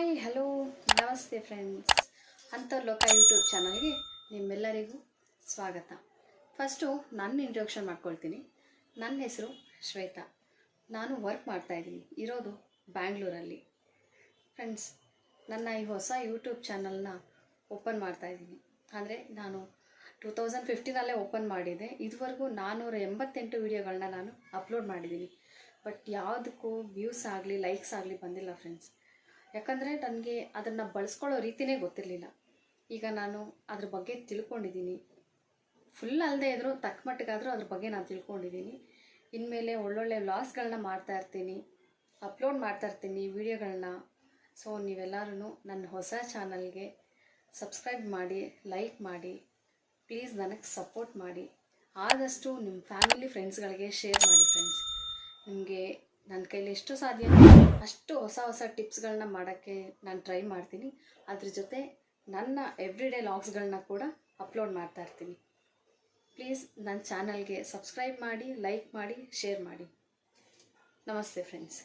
Hi hello ನಮಸ್ತೆ friends, ಅಂತರ್ಲೋಕ YouTube ಚಾನಲ್ಗೆ ನಿಮ್ಮೆಲ್ಲರಿಗೂ ಸ್ವಾಗತ. ಫಸ್ಟು ನನ್ನ ಇಂಟ್ರೊಡಕ್ಷನ್ ಮಾಡ್ಕೊಳ್ತೀನಿ. ನನ್ನ ಹೆಸರು ಶ್ವೇತಾ. ನಾನು ವರ್ಕ್ ಮಾಡ್ತಾಯಿದ್ದೀನಿ, ಇರೋದು ಬ್ಯಾಂಗ್ಳೂರಲ್ಲಿ. ಫ್ರೆಂಡ್ಸ್, ನನ್ನ ಈ ಹೊಸ ಯೂಟ್ಯೂಬ್ ಚಾನಲ್ನ ಓಪನ್ ಮಾಡ್ತಾಯಿದ್ದೀನಿ. ಅಂದರೆ ನಾನು 2015 ಓಪನ್ ಮಾಡಿದೆ. ಇದುವರೆಗೂ 488 ವೀಡಿಯೋಗಳನ್ನ ನಾನು ಅಪ್ಲೋಡ್ ಮಾಡಿದ್ದೀನಿ. ಬಟ್ ಯಾವುದಕ್ಕೂ ವ್ಯೂಸ್ ಆಗಲಿ ಲೈಕ್ಸ್ ಆಗಲಿ ಬಂದಿಲ್ಲ ಫ್ರೆಂಡ್ಸ್. ಯಾಕಂದರೆ ನನಗೆ ಅದನ್ನು ಬಳಸ್ಕೊಳ್ಳೋ ರೀತಿಯೇ ಗೊತ್ತಿರಲಿಲ್ಲ. ಈಗ ನಾನು ಅದ್ರ ಬಗ್ಗೆ ತಿಳ್ಕೊಂಡಿದ್ದೀನಿ. ಫುಲ್ ಅಲ್ಲದೆ ಇದ್ದರೂ ತಕ್ಕ ಮಟ್ಟಿಗಾದರೂ ಅದ್ರ ಬಗ್ಗೆ ನಾನು ತಿಳ್ಕೊಂಡಿದ್ದೀನಿ. ಇನ್ಮೇಲೆ ಒಳ್ಳೊಳ್ಳೆ ವ್ಲಾಗ್ಸ್ಗಳನ್ನ ಮಾಡ್ತಾಯಿರ್ತೀನಿ, ಅಪ್ಲೋಡ್ ಮಾಡ್ತಾಯಿರ್ತೀನಿ ವೀಡಿಯೋಗಳನ್ನ. ಸೊ ನೀವೆಲ್ಲರೂ ನನ್ನ ಹೊಸ ಚಾನಲ್ಗೆ ಸಬ್ಸ್ಕ್ರೈಬ್ ಮಾಡಿ, ಲೈಕ್ ಮಾಡಿ, ಪ್ಲೀಸ್ ನನಗೆ ಸಪೋರ್ಟ್ ಮಾಡಿ. ಆದಷ್ಟು ನಿಮ್ಮ ಫ್ಯಾಮಿಲಿ ಫ್ರೆಂಡ್ಸ್ಗಳಿಗೆ ಶೇರ್ ಮಾಡಿ ಫ್ರೆಂಡ್ಸ್. ನಿಮಗೆ ನನ್ನ ಕೈಲಿ ಎಷ್ಟು ಸಾಧ್ಯ ಅಷ್ಟು ಹೊಸ ಟಿಪ್ಸ್ಗಳನ್ನ ಮಾಡೋಕ್ಕೆ ನಾನು ಟ್ರೈ ಮಾಡ್ತೀನಿ. ಅದ್ರ ಜೊತೆ ನನ್ನ ಎವ್ರಿಡೇ ವ್ಲಾಗ್ಸ್ಗಳನ್ನ ಕೂಡ ಅಪ್ಲೋಡ್ ಮಾಡ್ತಾ ಇರ್ತೀನಿ. ಪ್ಲೀಸ್ ನನ್ನ ಚಾನಲ್ಗೆ ಸಬ್ಸ್ಕ್ರೈಬ್ ಮಾಡಿ, ಲೈಕ್ ಮಾಡಿ, ಶೇರ್ ಮಾಡಿ. ನಮಸ್ತೆ ಫ್ರೆಂಡ್ಸ್.